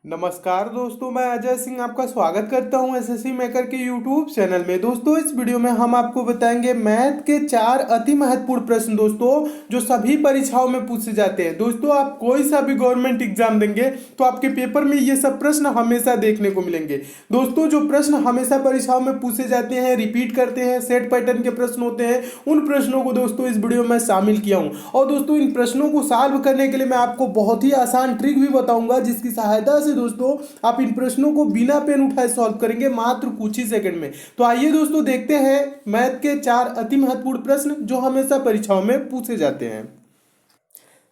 नमस्कार दोस्तों, मैं अजय सिंह आपका स्वागत करता हूं एसएससी मेकर के यूट्यूब चैनल में। दोस्तों इस वीडियो में हम आपको बताएंगे मैथ के 4 अति महत्वपूर्ण प्रश्न दोस्तों, जो सभी परीक्षाओं में पूछे जाते हैं। दोस्तों आप कोई सा भी गवर्नमेंट एग्जाम देंगे तो आपके पेपर में ये सब प्रश्न हमेशा देखने को मिलेंगे। दोस्तों जो प्रश्न हमेशा परीक्षाओं में पूछे जाते हैं, रिपीट करते हैं, सेट पैटर्न के प्रश्न होते हैं, उन प्रश्नों को दोस्तों इस वीडियो में शामिल किया हूं। और दोस्तों इन प्रश्नों को सॉल्व करने के लिए मैं आपको बहुत ही आसान ट्रिक भी बताऊंगा, जिसकी सहायता से दोस्तों आप इन प्रश्नों को बिना पेन उठाए सॉल्व करेंगे मात्र कुछ ही सेकंड में। तो आइए दोस्तों देखते हैं मैथ के 4 अति महत्वपूर्ण प्रश्न जो हमेशा परीक्षाओं में पूछे जाते हैं।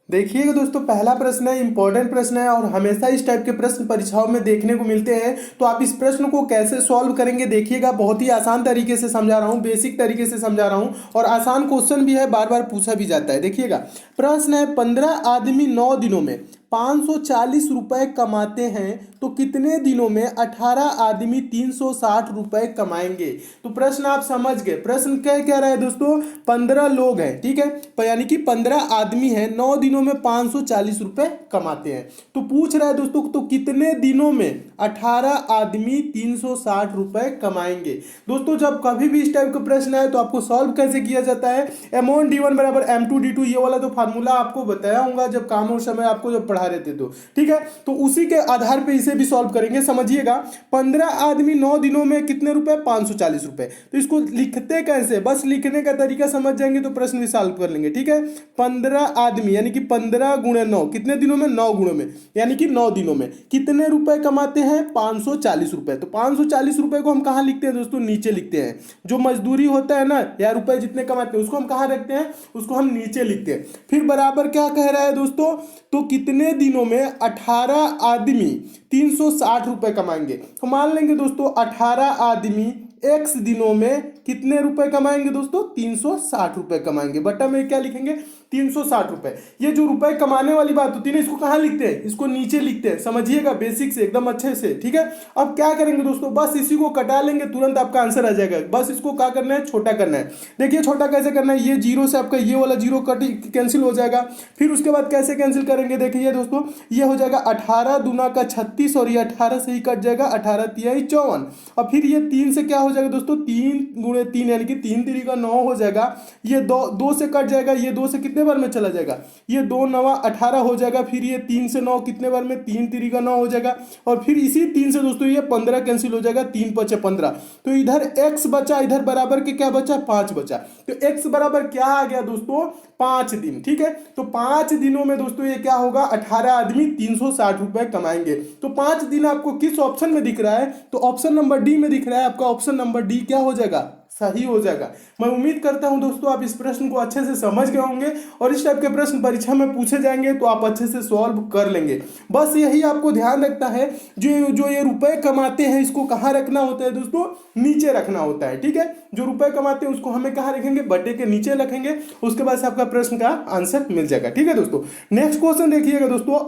देखिएगा दोस्तों, पहला प्रश्न है, इंपॉर्टेंट प्रश्न है और हमेशा इस टाइप के प्रश्न परीक्षाओं में देखने को मिलते हैं। तो आप इस प्रश्न को कैसे सॉल्व करेंगे देखिएगा। बहुत ही आसान तरीके से समझा रहा हूं, बेसिक तरीके से समझा रहा हूं और आसान क्वेश्चन भी है, बार बार पूछा भी जाता है। देखिएगा प्रश्न है, 15 आदमी 9 दिनों में 540 रुपए कमाते हैं तो कितने दिनों में 18 आदमी 360 रुपए कमाएंगे। तो प्रश्न आप समझ गए। प्रश्न क्या कह रहा है दोस्तों, 15 लोग हैं, ठीक है, यानी कि 15 आदमी हैं, 9 दिनों में 540 रुपए कमाते हैं। तो पूछ रहा है दोस्तों, तो कितने दिनों में 18 आदमी 360 रुपए कमाएंगे। दोस्तों जब कभी भी इस टाइप का प्रश्न आए तो आपको सॉल्व कैसे किया जाता है, M1D1 बराबर M2D2, ये वाला तो फार्मूला आपको बताया होगा जब काम और समय आपको जब पढ़ा रहे थे तो, ठीक है। तो उसी के आधार पे इसे भी सॉल्व करेंगे। समझिएगा 15 आदमी 9 दिनों में कितने रुपए, 540 रुपए। तो इसको लिखते कैसे, बस लिखने का तरीका समझ जाएंगे तो प्रश्न भी सॉल्व कर लेंगे, ठीक है। 15 आदमी यानी कि 15 गुणे 9, कितने दिनों में, 9 गुणों में, यानी कि 9 दिनों में कितने रुपए कमाते हैं, 540 रुपए। तो 540 रुपए को हम कहां लिखते हैं दोस्तों, नीचे लिखते हैं। जो मजदूरी होता है ना, या रुपए जितने कमाते हैं उसको हम कहां रखते हैं, उसको हम नीचे लिखते हैं। फिर बराबर क्या कह रहा है दोस्तों, तो कितने दिनों में 18 आदमी 360 रुपए कमाएंगे। तो मान लेंगे दोस्तों 18 आदमी x दिनों में कितने रुपए कमाएंगे दोस्तों, 360 रुपए कमाएंगे। बटा में क्या लिखेंगे, 360 रुपए। ये जो रुपए कमाने वाली बात होती है ना, इसको कहां लिखते हैं, इसको नीचे लिखते हैं। समझिएगा बेसिक से एकदम अच्छे से, ठीक है। अब क्या करेंगे दोस्तों, बस इसी को कटा लेंगे, तुरंत आपका आंसर आ जाएगा। बस इसको क्या करना है, छोटा करना है। देखिए छोटा कैसे करना है, ये जीरो से आपका ये वाला जीरो कट कैंसिल हो जाएगा। फिर उसके बाद कैसे कैंसिल करेंगे, देखिए दोस्तों ये हो जाएगा 18 दूना का 36 और ये 18 से ही कट जाएगा, 18 तिहाई 54। और फिर ये 3 से क्या हो जाएगा दोस्तों, 3 गुणे 3 यानी कि 3 3 का 9 हो जाएगा। ये 2 से कट जाएगा, ये 2 से कितने बार में चला जाएगा, ये 2 9 18 हो जाएगा। फिर ये 3 से 9 कितने बार में, 3 3 का 9 हो जाएगा। और फिर इसी 3 से दोस्तों ये 15 कैंसिल हो जाएगा, 3 5 15। तो इधर x बचा, इधर बराबर के क्या बचा, 5 बचा। तो x बराबर क्या आ गया दोस्तों, 5 दिन, ठीक है। तो 5 दिनों में दोस्तों ये क्या होगा, 18 आदमी 360 रुपए कमाएंगे। तो 5 दिन आपको किस ऑप्शन में दिख रहा है, तो ऑप्शन नंबर डी में दिख रहा है। आपका ऑप्शन नंबर डी क्या हो जाएगा, सही हो जाएगा। मैं उम्मीद करता हूं दोस्तों आप इस प्रश्न को अच्छे से समझ गए होंगे और इस टाइप के प्रश्न परीक्षा में पूछे जाएंगे तो आप अच्छे से सॉल्व कर लेंगे। बस यही आपको ध्यान रखना है, जो ये रुपए कमाते हैं इसको कहाँ रखना होता है दोस्तों, नीचे रखना होता है, ठीक है। जो रुपए कमाते हैं उसको हमें कहाँ रखेंगे, बटे के नीचे रखेंगे। उसके बाद से आपका प्रश्न का आंसर मिल जाएगा, ठीक है दोस्तों। नेक्स्ट क्वेश्चन देखिएगा दोस्तों,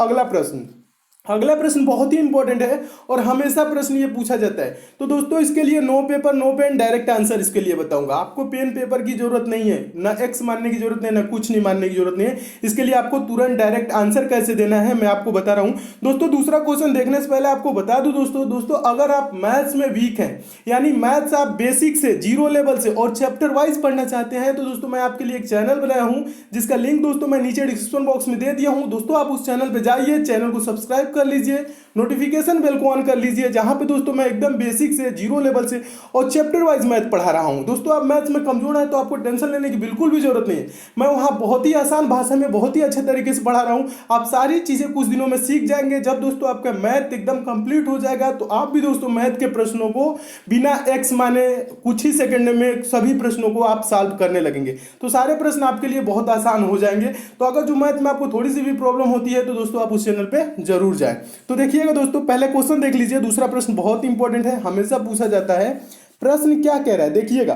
अगला प्रश्न बहुत ही इंपॉर्टेंट है और हमेशा प्रश्न ये पूछा जाता है। तो दोस्तों इसके लिए no paper no pen direct answer इसके लिए बताऊंगा। आपको पेन पेपर की जरूरत नहीं है, ना एक्स मानने की जरूरत नहीं, ना कुछ नहीं मानने की जरूरत नहीं है। इसके लिए आपको तुरंत डायरेक्ट आंसर कैसे देना है मैं आपको बता रहा हूं दोस्तों। दूसरा क्वेश्चन देखने से पहले आपको बता दूं दोस्तों अगर आप मैथ्स में वीक हैं, यानी मैथ्स आप बेसिक से, जीरो लेवल से और चैप्टर वाइज पढ़ना चाहते हैं, तो दोस्तों मैं आपके लिए एक चैनल बनाया हूं जिसका लिंक दोस्तों मैं नीचे डिस्क्रिप्शन बॉक्स में दे दिया हूं। दोस्तों आप उस चैनल पर जाइए, चैनल को सब्सक्राइब कर लीजिए, नोटिफिकेशन बेल को ऑन कर लीजिए, जहां पे दोस्तों मैं एकदम बेसिक से, जीरो लेवल से और चैप्टर वाइज मैथ पढ़ा रहा हूं। दोस्तों आप मैथ्स में कमजोर है तो आपको टेंशन लेने की बिल्कुल भी जरूरत नहीं है। मैं वहां बहुत ही आसान भाषा में बहुत ही अच्छे तरीके से पढ़ा रहा हूं। आप सारी चीजें कुछ दिनों में सीख जाएंगे। जब दोस्तों आपका मैथ एकदम कंप्लीट हो जाएगा तो आप भी दोस्तों मैथ के प्रश्नों को बिना एक्स माने कुछ ही सेकंड में सभी प्रश्नों को आप सॉल्व करने लगेंगे। तो सारे प्रश्न आपके लिए बहुत आसान हो जाएंगे। तो अगर जो मैथ में आपको थोड़ी सी भी प्रॉब्लम होती है तो दोस्तों आप उस चैनल पे जरूर जाएं। तो देखिएगा दोस्तों, पहले क्वेश्चन देख लीजिए। दूसरा प्रश्न बहुत इंपॉर्टेंट है, हमेशा पूछा जाता है। प्रश्न क्या कह रहा है देखिएगा।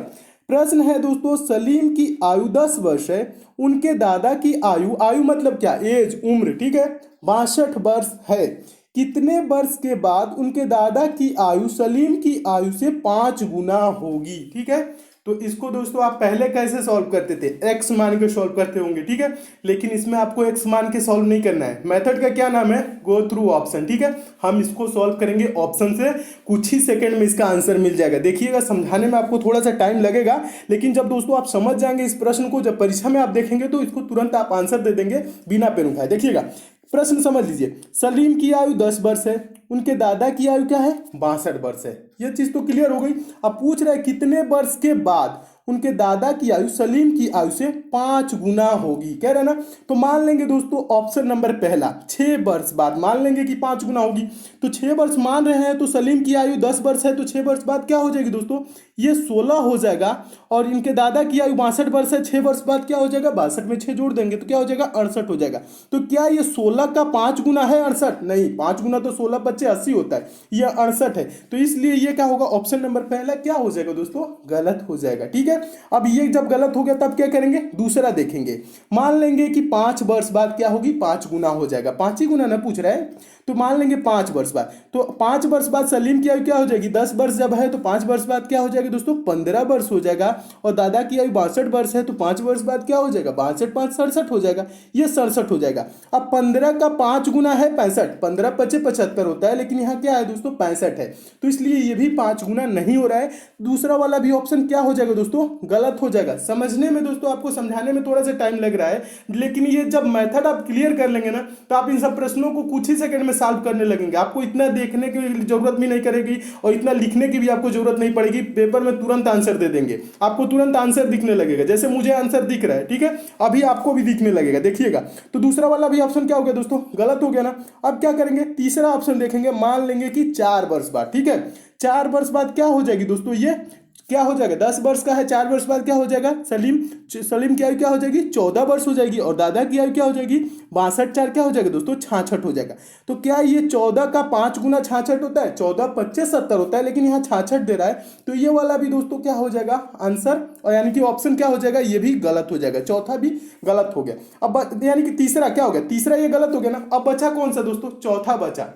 प्रश्न है दोस्तों, सलीम की आयु 10 वर्ष है, उनके दादा की आयु मतलब क्या, एज, उम्र, ठीक है, 62 वर्ष है। कितने वर्ष के बाद उनके दादा की आयु सलीम की आयु से 5 गुना होगी, ठीक है। तो इसको दोस्तों आप पहले कैसे सॉल्व करते थे, एक्स मान के सॉल्व करते होंगे, ठीक है। लेकिन इसमें आपको एक्स मान के सॉल्व नहीं करना है। मेथड का क्या नाम है, गो थ्रू ऑप्शन, ठीक है। हम इसको सॉल्व करेंगे ऑप्शन से, कुछ ही सेकंड में इसका आंसर मिल जाएगा। देखिएगा, समझाने में आपको थोड़ा सा टाइम लगेगा, लेकिन जब दोस्तों आप समझ जाएंगे इस प्रश्न को, जब परीक्षा में आप देखेंगे तो इसको तुरंत आप आंसर दे देंगे बिना पेन उठाए। देखिएगा प्रश्न समझ लीजिए। सलीम की आयु 10 वर्ष है, उनके दादा की आयु क्या है, 62 वर्ष है। यह चीज तो क्लियर हो गई। अब पूछ रहा है कितने वर्ष के बाद उनके दादा की आयु सलीम की आयु से 5 गुना होगी, कह रहे ना। तो मान लेंगे दोस्तों ऑप्शन नंबर पहला, 6 वर्ष बाद मान लेंगे कि 5 गुना होगी। तो 6 वर्ष मान रहे हैं, तो सलीम की आयु 10 वर्ष है, तो 6 वर्ष बाद क्या हो जाएगी दोस्तों, ये 16 हो जाएगा। और इनके दादा की आयु 62 वर्ष है, 6 वर्ष बाद क्या हो जाएगा, 62 में 6 जोड़ देंगे तो क्या हो जाएगा, 68 हो जाएगा। तो क्या ये 16 का 5 गुना है 68? नहीं, 5 गुना तो 16 बच्चे 80 होता है, ये 68 है। तो इसलिए ये क्या होगा, ऑप्शन नंबर पहला क्या हो जाएगा दोस्तों, गलत हो जाएगा, ठीक है। अब ये जब गलत हो गया तब क्या करेंगे, दूसरा देखेंगे। मान लेंगे कि 5 वर्ष बाद क्या होगी, 5 गुना हो जाएगा। 5 ही गुना ना पूछ रहा है, तो मान लेंगे 5 वर्ष बाद। तो 5 वर्ष बाद सलीम की आयु क्या हो जाएगी, 10 वर्ष जब है तो 5 वर्ष बाद क्या हो जाएगी दोस्तों, 15 वर्ष हो जाएगा। और दादा की आयु 62 वर्ष है, तो 5 वर्ष बाद क्या हो जाएगा, 62 5 67 हो जाएगा, ये 67 हो जाएगा। अब 15 का 5 गुना है 65, 15 पचे 75 होता है, लेकिन यहाँ क्या है दोस्तों 65 है, तो इसलिए ये भी 5 गुना नहीं हो रहा है। दूसरा वाला भी ऑप्शन क्या हो जाएगा दोस्तों, गलत हो जाएगा। समझने में दोस्तों, आपको समझाने में थोड़ा सा टाइम लग रहा है, लेकिन ये जब मेथड आप क्लियर कर लेंगे ना, तो आप इन सब प्रश्नों को कुछ ही सेकंड में सॉल्व करने लगेंगे। आपको इतना देखने की जरूरत भी नहीं करेगी और इतना लिखने की भी आपको जरूरत नहीं पड़ेगी। पेपर में तुरंत आंसर दे देंगे, आपको तुरंत आंसर दिखने लगेगा। जैसे मुझे आंसर दिख रहा है, ठीक है, अभी आपको भी दिखने लगेगा, देखिएगा। तो दूसरा वाला भी ऑप्शन क्या हो गया दोस्तों, गलत हो गया ना। अब क्या करेंगे, तीसरा ऑप्शन देखेंगे। मान लेंगे कि 4 वर्ष बाद, ठीक है, 4 वर्ष बाद क्या हो जाएगी दोस्तों, ये क्या हो जाएगा, 10 वर्ष का है, 4 वर्ष बाद क्या हो जाएगा, सलीम की आयु क्या हो जाएगी, 14 वर्ष हो जाएगी। और दादा की आयु क्या हो जाएगी, 62 4 क्या हो जाएगा दोस्तों, 66 हो जाएगा। तो क्या ये 14 का 5 गुना 66 होता है, 14 25 70 होता है, लेकिन यहाँ 66 दे रहा है, तो ये वाला भी दोस्तों क्या हो जाएगा आंसर, और यानी कि ऑप्शन क्या हो जाएगा, ये भी गलत हो जाएगा। चौथा भी गलत हो गया। अब यानी कि तीसरा क्या हो गया, तीसरा ये गलत हो गया ना। अब बचा कौन सा दोस्तों, चौथा बचा।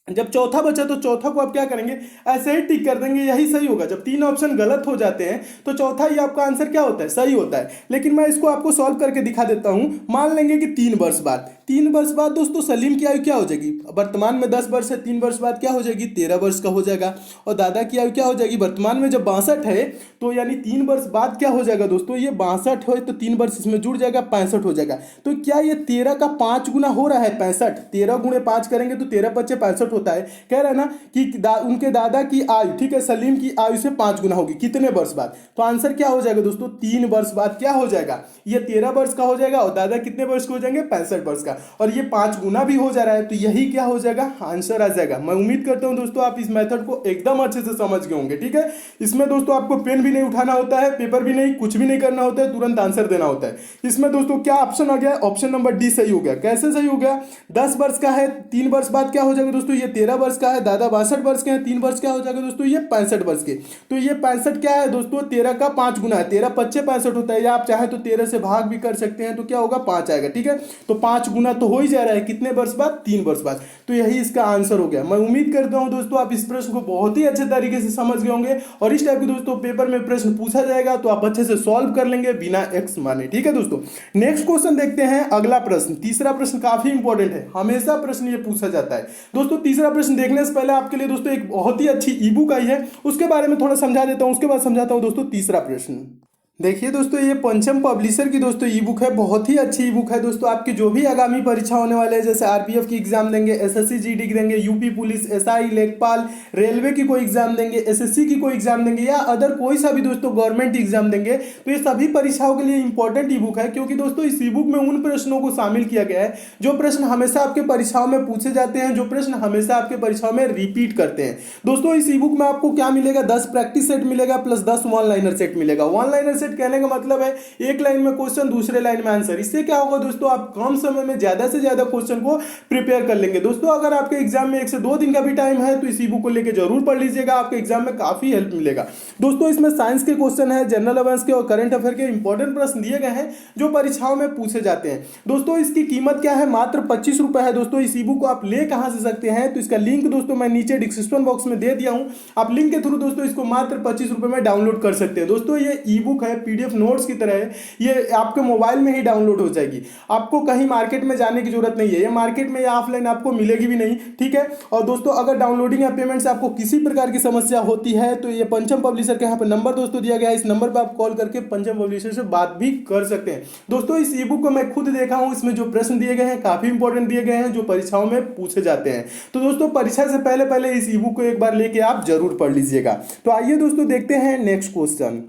जब चौथा बचा तो चौथा को आप क्या करेंगे, ऐसे ही टिक कर देंगे, यही सही होगा। जब 3 ऑप्शन गलत हो जाते हैं तो चौथा ही आपका आंसर क्या होता है, सही होता है। लेकिन मैं इसको आपको सॉल्व करके दिखा देता हूं। मान लेंगे कि 3 वर्ष बाद, 3 वर्ष बाद दोस्तों सलीम की आयु क्या हो जाएगी, वर्तमान में 10 वर्ष है, 3 वर्ष बाद क्या हो जाएगी, 13 वर्ष का हो जाएगा। और दादा की आयु क्या हो जाएगी, वर्तमान में जब 62 है, तो यानी 3 वर्ष बाद क्या हो जाएगा दोस्तों, ये 62 है, तो 3 वर्ष इसमें जुड़ जाएगा, 65 हो जाएगा। तो क्या ये 13 का 5 गुना हो रहा है, 65, 13 गुणे 5 करेंगे तो 13 पच्चे 65 होता है। कह रहा है ना कि उनके दादा की आयु, ठीक है, सलीम की आयु से 5 गुना होगी, कितने वर्ष बाद। तो आंसर क्या हो जाएगा दोस्तों, 3 वर्ष बाद क्या हो जाएगा, ये 13 वर्ष का हो जाएगा, और दादा कितने वर्ष के हो जाएंगे, 65 वर्ष का, और ये 5 गुना भी हो जा रहा है, तो यही क्या हो जाएगा, आंसर आ जाएगा। मैं उम्मीद करता हूं दोस्तों आप इस मेथड को एकदम अच्छे से समझ गए होंगे, ठीक है। इसमें दोस्तों आपको पेन भी नहीं उठाना होता है, पेपर भी नहीं, कुछ भी नहीं करना होता है, तुरंत आंसर देना होता है। इसमें दोस्तों क्या ऑप्शन आ गया, ऑप्शन नंबर डी सही हो गया। कैसे सही हो गया, 10 वर्ष का है, 3 वर्ष बाद क्या हो जाएगा दोस्तों, ये 13 वर्ष का है, दादा 62 वर्ष के हैं, 3 वर्ष क्या हो जाएगा दोस्तों, ये 65 वर्ष के। तो ये 65 क्या है दोस्तों, 13 का 5 गुना है, 13 पच्चे 65 होता है, या आप चाहे तो 13 से भाग भी कर सकते हैं, तो क्या होगा, 5 आएगा, ठीक है। तो 5 गुना तो हो ही जा रहा है, कितने वर्ष बाद, 3 वर्ष बाद। तो यही इसका आंसर हो गया। मैं उम्मीद करता हूं दोस्तों आप इस प्रश्न को बहुत ही अच्छे तरीके से समझ गए होंगे, और इस टाइप के दोस्तों पेपर में प्रश्न पूछा जाएगा तो आप अच्छे से सॉल्व कर लेंगे बिना एक्स माने, ठीक है दोस्तों। नेक्स्ट क्वेश्चन देखते हैं, अगला प्रश्न, तीसरा प्रश्न काफी इंपॉर्टेंट है, हमेशा प्रश्न ये पूछा जाता है दोस्तों। तीसरा प्रश्न देखने से पहले आपके लिए दोस्तों एक बहुत ही अच्छी ई बुक आई है, उसके बारे में थोड़ा समझा देता हूं, उसके बाद समझाता हूं दोस्तों तीसरा प्रश्न। देखिए दोस्तों, ये पंचम पब्लिशर की दोस्तों ई बुक है, बहुत ही अच्छी ई बुक है दोस्तों। आपकी जो भी आगामी परीक्षा होने वाले हैं, जैसे आरपीएफ की एग्जाम देंगे, एसएससी जीडी की देंगे, यूपी पुलिस, एसआई, लेखपाल, रेलवे की कोई एग्जाम देंगे, एसएससी की कोई एग्जाम देंगे, या अदर कोई सा भी दोस्तों गवर्नमेंट एग्जाम देंगे, तो ये सभी परीक्षाओं के लिए इंपॉर्टेंट ई बुक है। क्योंकि दोस्तों इस ई बुक में उन प्रश्नों को शामिल किया गया है जो प्रश्न हमेशा आपके परीक्षाओं में पूछे जाते हैं, जो प्रश्न हमेशा आपके परीक्षाओं में रिपीट करते हैं। दोस्तों इस ई बुक में आपको क्या मिलेगा, 10 प्रैक्टिस सेट मिलेगा प्लस 10 वन लाइनर सेट मिलेगा। वन लाइनर सेट कहने का मतलब है एक लाइन में क्वेश्चन, दूसरे लाइन में आंसर। इससे क्या होगा दोस्तों, आप कम समय में ज्यादा से ज्यादा क्वेश्चन को प्रिपेयर कर लेंगे। दोस्तों अगर आपके एग्जाम में 1 से 2 दिन का भी टाइम है तो इस ई बुक को लेकर जरूर पढ़ लीजिएगा, आपके एग्जाम में काफी हेल्प मिलेगा। दोस्तों इसमें साइंस के क्वेश्चन है, जनरल अवेयर्स के और करंट अफेयर के इंपॉर्टेंट प्रश्न दिए गए हैं जो परीक्षाओं में पूछे जाते हैं। दोस्तों इसकी कीमत क्या है, मात्र 25 रुपए है। दोस्तों इस ई बुक को आप ले कहां से सकते हैं, तो इसका लिंक दोस्तों मैं नीचे डिस्क्रिप्शन बॉक्स में दे दिया हूं, आप लिंक के थ्रू दोस्तों इसको मात्र 25 रुपए में डाउनलोड कर सकते हैं। दोस्तों ये ई बुक है, पीडीएफ नोट्स की तरह है, ये आपके मोबाइल में ही डाउनलोड हो जाएगी, आपको कहीं मार्केट में जाने की जरूरत नहीं है, ये मार्केट में या ऑफलाइन आपको मिलेगी भी नहीं, ठीक है। और दोस्तों अगर डाउनलोडिंग या पेमेंट से आपको किसी प्रकार की समस्या होती है तो ये पंचम पब्लिशर के यहाँ पे नंबर दोस्तों दिया गया है, इस नंबर पर आप कॉल करके पंचम पब्लिशर से बात भी कर सकते हैं। दोस्तों इस ई बुक को मैं खुद देखा हूं, इसमें जो प्रश्न दिए गए हैं काफी इंपॉर्टेंट दिए गए हैं जो परीक्षाओं में पूछे जाते हैं। तो दोस्तों परीक्षा से पहले पहले इस ई बुक को एक बार लेके आप जरूर पढ़ लीजिएगा। तो आइए दोस्तों देखते हैं नेक्स्ट क्वेश्चन।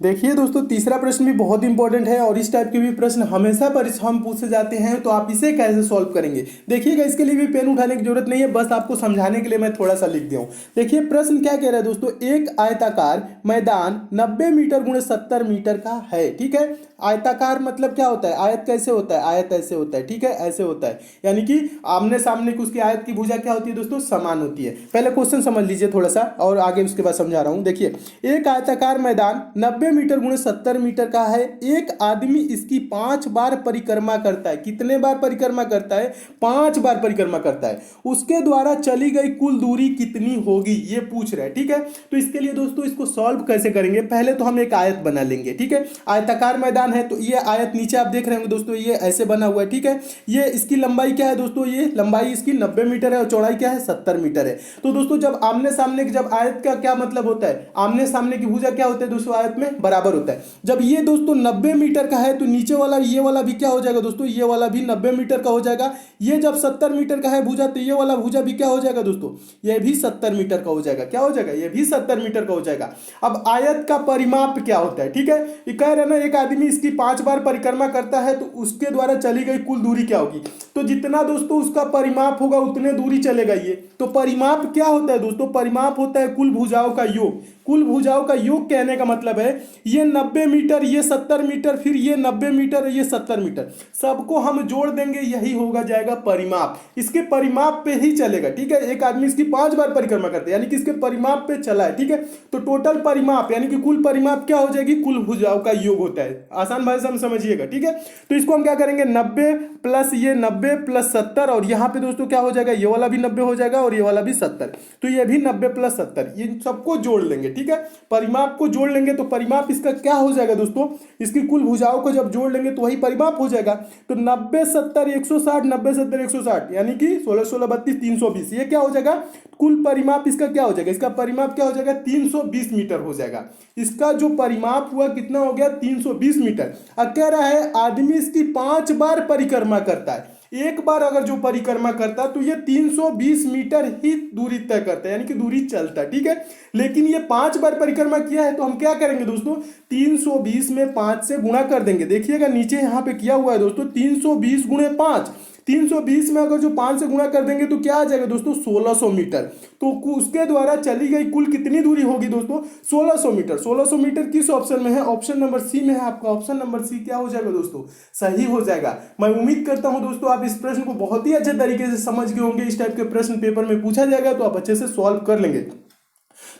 देखिए दोस्तों तीसरा प्रश्न भी बहुत इंपॉर्टेंट है और इस टाइप के भी प्रश्न हमेशा परीक्षाओं में पूछे जाते हैं, तो आप इसे कैसे सॉल्व करेंगे देखिएगा। इसके लिए भी पेन उठाने की जरूरत नहीं है, बस आपको समझाने के लिए मैं थोड़ा सा लिख दिया हूं। देखिए प्रश्न क्या कह रहा है दोस्तों, एक आयताकार मैदान 90 मीटर गुणे 70 मीटर का है, ठीक है। आयताकार मतलब क्या होता है, आयत कैसे होता है, आयत ऐसे होता है, ठीक है, ऐसे होता है, यानी कि आमने सामने की उसकी आयत की भुजा क्या होती है दोस्तों, समान होती है। पहले क्वेश्चन समझ लीजिए थोड़ा सा और आगे उसके बाद समझा रहा हूं। देखिए एक आयताकार मैदान 90 मीटर गुणे 70 मीटर का है, एक आदमी इसकी 5 बार परिक्रमा करता है। कितने बार परिक्रमा करता है, 5 बार परिक्रमा करता है। उसके द्वारा चली गई कुल दूरी कितनी होगी ये पूछ रहा है, ठीक है। तो इसके लिए दोस्तों इसको सॉल्व कैसे करेंगे, पहले तो हम एक आयत बना लेंगे, ठीक है। आयताकार मैदान है तो ये आयत नीचे आप देख रहे होंगे दोस्तों, ये ऐसे बना हुआ है, ठीक है। ये इसकी लंबाई क्या है दोस्तों, ये लंबाई इसकी 90 मीटर है और चौड़ाई क्या है 70 मीटर है। तो दोस्तों जब आमने सामने की, जब आयत का क्या मतलब होता है, आमने सामने की भुजा क्या होता है दोस्तों, आयत में बराबर होता है। जब ये दोस्तों 90 मीटर का है तो नीचे वाला ये वाला भी क्या हो जाएगा दोस्तों, ये वाला भी 90 मीटर का हो जाएगा। ये जब 70 मीटर का है भुजा तो ये वाला भुजा भी क्या हो जाएगा दोस्तों, ये भी 70 मीटर का हो जाएगा। क्या हो जाएगा, ये भी 70 मीटर का हो जाएगा। अब आयत का परिमाप क्या होता है, ठीक है। ये कह रहे ना एक आदमी इसकी 5 बार परिक्रमा करता है तो उसके द्वारा चली गई कुल दूरी क्या होगी, तो जितना दोस्तों उसका परिमाप होगा उतने दूरी चलेगा ये। तो परिमाप क्या होता है दोस्तों, परिमाप होता है कुल भुजाओं का योग। कुल भुजाओं का योग कहने का मतलब है ये 90 मीटर, ये 70 मीटर, फिर ये 90 मीटर, ये 70 मीटर, सबको हम जोड़ देंगे, यही होगा जाएगा परिमाप। इसके परिमाप पे ही चलेगा, ठीक है। एक आदमी इसकी 5 बार परिक्रमा करते हैं यानी कि इसके परिमाप पे चला है, ठीक है। तो टोटल परिमाप यानी कि कुल परिमाप क्या हो जाएगी, कुल भुजाओं का योग होता है। आसान भाषा में समझिएगा, ठीक है। तो इसको हम क्या करेंगे, 90 प्लस ये 90 प्लस 70, और यहाँ पे दोस्तों क्या हो जाएगा, ये वाला भी 90 हो जाएगा और ये वाला भी 70, तो ये भी 90 प्लस 70, ये सबको जोड़ लेंगे, ठीक है। परिमाप को जोड़ लेंगे तो परिमाप इसका क्या हो जाएगा दोस्तों, इसकी कुल भुजाओं को जब जोड़ लेंगे तो वही परिमाप हो जाएगा। तो 90 70 160, 90 70 160 यानी कि 16 16 32 320, ये क्या हो जाएगा, कुल परिमाप इसका क्या हो जाएगा, इसका परिमाप क्या हो जाएगा 320 मीटर हो जाएगा। इसका जो परिमाप हुआ कितना हो गया 320 मीटर। अब कह रहा है आदमी इसकी 5 बार परिक्रमा करता है, एक बार अगर जो परिक्रमा करता है तो ये 320 मीटर ही दूरी तय करता है, यानी कि दूरी चलता है, ठीक है। लेकिन ये 5 बार परिक्रमा किया है तो हम क्या करेंगे दोस्तों, 320 में 5 से गुणा कर देंगे। देखिएगा नीचे यहां पे किया हुआ है दोस्तों 320 गुणे 5, 320 में अगर जो 5 से गुणा कर देंगे तो क्या आ जाएगा दोस्तों 1600 मीटर। तो उसके द्वारा चली गई कुल कितनी दूरी होगी दोस्तों 1600 मीटर। 1600 मीटर किस ऑप्शन में है, ऑप्शन नंबर सी में है आपका। ऑप्शन नंबर सी क्या हो जाएगा दोस्तों, सही हो जाएगा। मैं उम्मीद करता हूं दोस्तों आप इस प्रश्न को बहुत ही अच्छे तरीके से समझ गए होंगे। इस टाइप के प्रश्न पेपर में पूछा जाएगा तो आप अच्छे से सॉल्व कर लेंगे।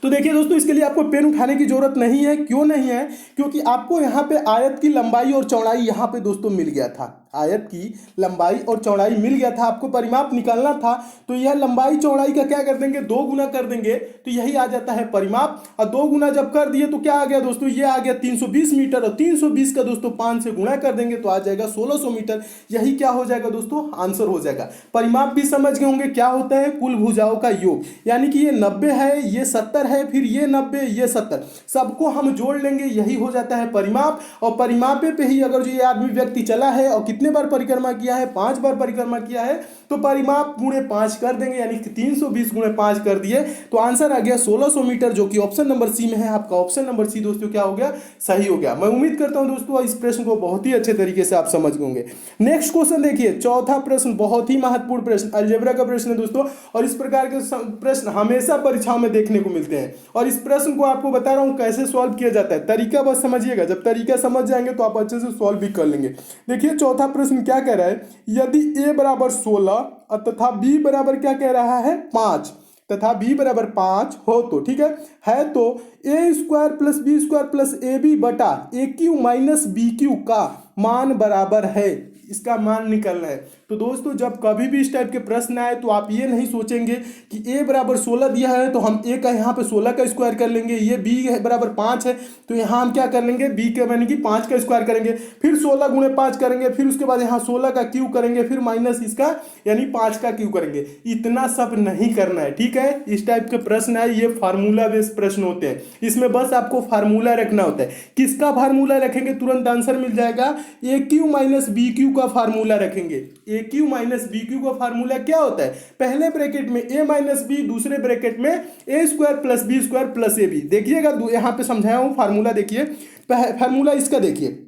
तो देखिए दोस्तों इसके लिए आपको पेन उठाने की जरूरत नहीं है। क्यों नहीं है, क्योंकि आपको यहाँ पे आयत की लंबाई और चौड़ाई यहाँ पे दोस्तों मिल गया था। आयत की लंबाई और चौड़ाई मिल गया था, आपको परिमाप निकालना था तो यह लंबाई चौड़ाई का क्या कर देंगे 2 गुना कर देंगे तो यही आ जाता है परिमाप। और 2 गुना जब कर दिए तो क्या आ गया दोस्तों, ये आ गया 320 मीटर, और 320 का दोस्तों 5 से गुणा कर देंगे तो आ जाएगा 1600 मीटर। यही क्या हो जाएगा दोस्तों, आंसर हो जाएगा। परिमाप भी समझ गए होंगे क्या होता है, कुल भुजाओं का योग, यानी कि ये 90 है, ये 70 है, फिर ये 90, ये 70, सबको हम जोड़ लेंगे, यही हो जाता है परिमाप। और परिमापे पे ही अगर जो ये आदमी व्यक्ति चला है और कितने बार परिक्रमा किया है, 5 बार परिक्रमा किया है, तो परिमाप गुणे 5 कर देंगे, यानी कि 320 गुणे 5 कर दिए तो आंसर आ गया 1600 मीटर, जो कि ऑप्शन नंबर सी में है। आपका ऑप्शन नंबर सी दोस्तों क्या हो गया, सही हो गया। मैं उम्मीद करता हूं दोस्तों इस प्रश्न को बहुत ही अच्छे तरीके से आप समझ गए। नेक्स्ट क्वेश्चन देखिए, चौथा प्रश्न बहुत ही महत्वपूर्ण प्रश्न, अलजेब्रा का प्रश्न है दोस्तों, और इस प्रकार के प्रश्न हमेशा परीक्षाओं में देखने को मिलते हैं, और इस प्रश्न को आपको बता रहा हूं कैसे सॉल्व किया जाता है। तरीका बस समझिएगा, जब तरीका समझ जाएंगे तो आप अच्छे से सॉल्व भी कर लेंगे। देखिए चौथा प्रश्न क्या कह रहा है, यदि a बराबर 16 तथा b बराबर क्या कह रहा है 5 तथा b बराबर 5 हो तो ठीक है तो a square plus B square plus A B बटा A Q minus B Q का मान बराबर है, इसका मान निकलना है। तो दोस्तों जब कभी भी इस टाइप के प्रश्न आए तो आप ये नहीं सोचेंगे कि a बराबर 16 दिया है तो हम a का यहाँ पे 16 का स्क्वायर कर लेंगे, ये b बराबर 5 है तो यहाँ हम क्या कर लेंगे b के यानी कि 5 का स्क्वायर करेंगे, फिर 16 गुणे 5 करेंगे, फिर उसके बाद यहाँ 16 का क्यू करेंगे, फिर माइनस इसका यानी 5 का क्यू करेंगे। इतना सब नहीं करना है, ठीक है। इस टाइप के प्रश्न है ये फार्मूला बेस्ड प्रश्न होते हैं, इसमें बस आपको फार्मूला रखना होता है। किसका फार्मूला रखेंगे तुरंत आंसर मिल जाएगा, A Q minus B Q का फार्मूला रखेंगे। A Q minus B Q का फार्मूला क्या होता है, पहले ब्रैकेट में ए माइनस बी, दूसरे ब्रैकेट में A square plus B square plus A B. देखिएगा यहाँ पे समझाया हूँ फार्मूला, देखिए फार्मूला इसका देखिए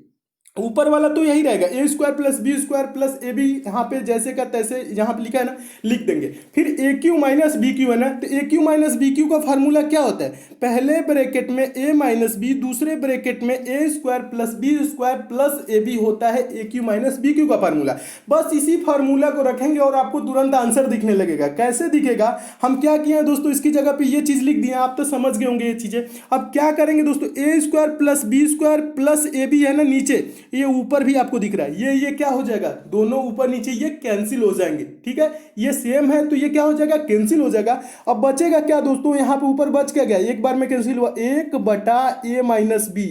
ऊपर वाला तो यही रहेगा, A square plus B square plus A B, यहाँ पे जैसे का तैसे यहाँ पे लिखा है ना लिख देंगे। फिर A Q minus B cube है ना, तो A Q minus B Q का फार्मूला क्या होता है, पहले ब्रैकेट में ए माइनस बी, दूसरे ब्रैकेट में A square plus B square plus A B होता है A Q minus B Q का फार्मूला। बस इसी फार्मूला को रखेंगे और आपको तुरंत आंसर दिखने लगेगा। कैसे दिखेगा, हम क्या किए हैं दोस्तों, इसकी जगह पे ये चीज लिख दी है, आप तो समझ गए होंगे ये चीजें। अब क्या करेंगे दोस्तों, A square plus B square plus A B है ना नीचे, ये ऊपर भी आपको दिख रहा है, ये क्या हो जाएगा, दोनों ऊपर नीचे ये कैंसिल हो जाएंगे, ठीक है। ये सेम है तो ये क्या हो जाएगा, कैंसिल हो जाएगा। अब बचेगा क्या दोस्तों, यहाँ पे ऊपर बच क्या गया, एक बार में कैंसिल हुआ, एक बटा ए माइनस बी,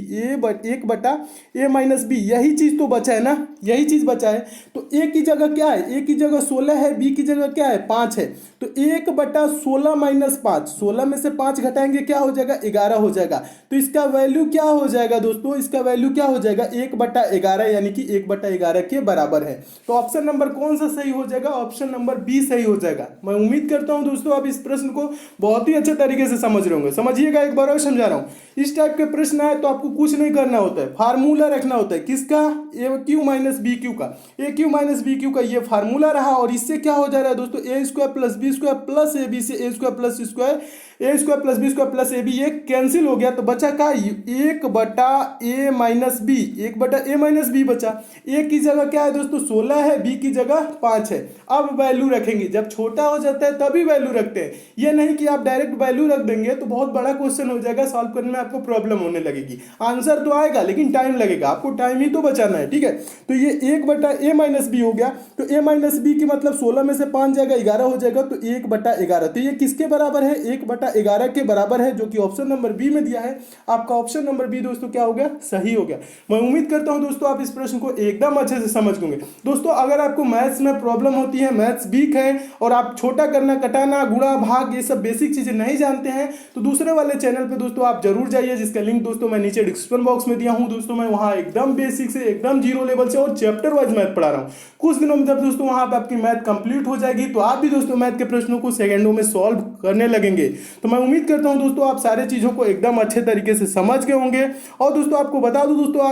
एक बटा ए माइनस बी, यही चीज तो बचा है ना, यही चीज बचा है। तो ए की जगह क्या है, ए की जगह 16 है, बी की जगह क्या है 5 है, तो 1 बटा 16 माइनस 5, 16 में से 5 घटाएंगे क्या हो जाएगा 11 हो जाएगा। तो इसका वैल्यू क्या हो जाएगा दोस्तों, इसका वैल्यू क्या हो जाएगा 1 बटा 11, यानी कि 1 बटा 11 के बराबर है। तो ऑप्शन नंबर कौन सा सही हो जाएगा, ऑप्शन नंबर बी सही हो जाएगा। मैं उम्मीद करता हूं दोस्तों आप इस प्रश्न को बहुत ही अच्छे तरीके से समझ रहे होंगे। समझिएगा, एक बार और समझा रहा हूं, इस टाइप के प्रश्न आए तो आपको कुछ नहीं करना होता है, फार्मूला रखना होता है। किसका, ए क्यू माइनस बी क्यू का, ए क्यू माइनस बी क्यू का ये फार्मूला रहा, और इससे क्या हो जा रहा है दोस्तों, A square plus B square plus A B से A square plus square, A square plus B square plus A B, ये कैंसिल हो गया। तो बचा का 1 बटा ए माइनस बी, 1 बटा ए माइनस बी बचा। ए की जगह क्या है दोस्तों 16 है, बी की जगह 5 है। अब वैल्यू रखेंगे, जब छोटा हो जाता है तभी वैल्यू रखते हैं, ये नहीं कि आप डायरेक्ट वैल्यू रख देंगे तो बहुत बड़ा क्वेश्चन हो जाएगा, सॉल्व करने में आपको प्रॉब्लम होने लगेगी। आंसर तो आएगा लेकिन टाइम लगेगा, आपको टाइम ही तो बचाना है, ठीक है। तो ये 1 बटा ए माइनस बी हो गया, तो ए माइनस बी की मतलब 16 में से 5 जाएगा 11 हो जाएगा, तो 1 बटा 11, तो ये किसके बराबर है 1 बटा 11 के बराबर है, जो कि ऑप्शन नंबर बी में दिया है। आपका ऑप्शन नंबर बी दोस्तों क्या हो गया, सही हो गया। मैं उम्मीद करता हूं दोस्तों आप इस प्रश्न को एकदम अच्छे से समझ गए दोस्तों। अगर आपको मैथ्स में प्रॉब्लम होती है, मैथ्स वीक है और आप छोटा करना, कटाना, गुणा, भाग, ये सब बेसिक चीजें नहीं जानते हैं, तो दूसरे वाले चैनल पे दोस्तों आप जरूर जाइए, जिसका लिंक दोस्तों मैं नीचे डिस्क्रिप्शन बॉक्स में दिया हूं दोस्तों। मैं वहां एकदम बेसिक से एकदम जीरो लेवल से और चैप्टर वाइज मैथ पढ़ा रहा हूं। कुछ दिनों में जब दोस्तों वहां पर आपकी मैथ कंप्लीट हो जाएगी तो आप भी दोस्तों मैथ के प्रश्नों को सेकंडों में सॉल्व करने लगेंगे। तो मैं उम्मीद करता हूं दोस्तों आप सारे चीजों को एकदम अच्छे तरीके से समझ गए होंगे। और दोस्तों आपको बता दूं दोस्तों,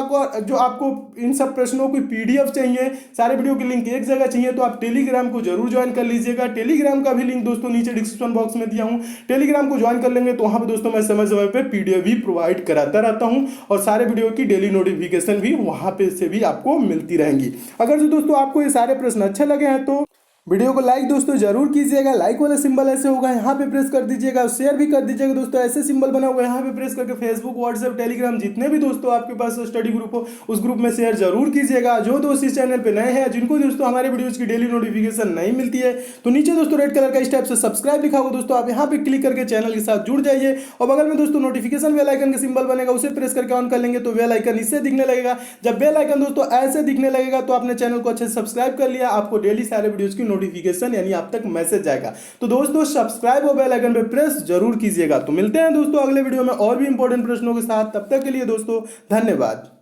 आपको इन सब प्रश्नों की पीडीएफ चाहिए, सारे वीडियो की लिंक एक जगह चाहिए, तो आप टेलीग्राम को जरूर ज्वाइन कर लीजिएगा। टेलीग्राम का भी लिंक दोस्तों नीचे डिस्क्रिप्शन बॉक्स में दिया हूं, टेलीग्राम को ज्वाइन कर लेंगे तो वहां पे दोस्तों मैं समय समय पे पीडीएफ भी प्रोवाइड कराता रहता हूं, और सारे वीडियो की डेली नोटिफिकेशन भी वहां पे से भी आपको मिलती रहेंगी। अगर जो दोस्तों आपको ये सारे प्रश्न अच्छे लगे हैं तो वीडियो को लाइक दोस्तों जरूर कीजिएगा, लाइक वाला सिंबल ऐसे होगा यहाँ पे प्रेस कर दीजिएगा, शेयर भी कर दीजिएगा दोस्तों, ऐसे सिंबल बना हुआ है यहाँ पे प्रेस करके फेसबुक, व्हाट्सएप, टेलीग्राम, जितने भी दोस्तों आपके पास स्टडी ग्रुप हो उस ग्रुप में शेयर जरूर कीजिएगा। जो दोस्त इस चैनल पे नए हैं, जिनको दोस्तों हमारे वीडियोज की डेली नोटिफिकेशन नहीं मिलती है, तो नीचे दोस्तों रेड कलर का इस टाइप से सब्सक्राइब लिखा होगा दोस्तों, आप यहाँ पे क्लिक करके चैनल के साथ जुड़ जाइए, और बगल में दोस्तों नोटिफिकेशन बेल आइकन का सिंबल बनेगा, उसे प्रेस करके ऑन कर लेंगे तो बेल आइकन इससे दिखने लगेगा। जब बेल आइकन दोस्तों ऐसे दिखने लगेगा तो आपने चैनल को अच्छे से सब्सक्राइब कर लिया, आपको डेली सारे वीडियोज की नोटिफिकेशन यानी आप तक मैसेज जाएगा। तो दोस्तों सब्सक्राइब और बेल आइकन पे प्रेस जरूर कीजिएगा। तो मिलते हैं दोस्तों अगले वीडियो में और भी इंपॉर्टेंट प्रश्नों के साथ, तब तक के लिए दोस्तों धन्यवाद।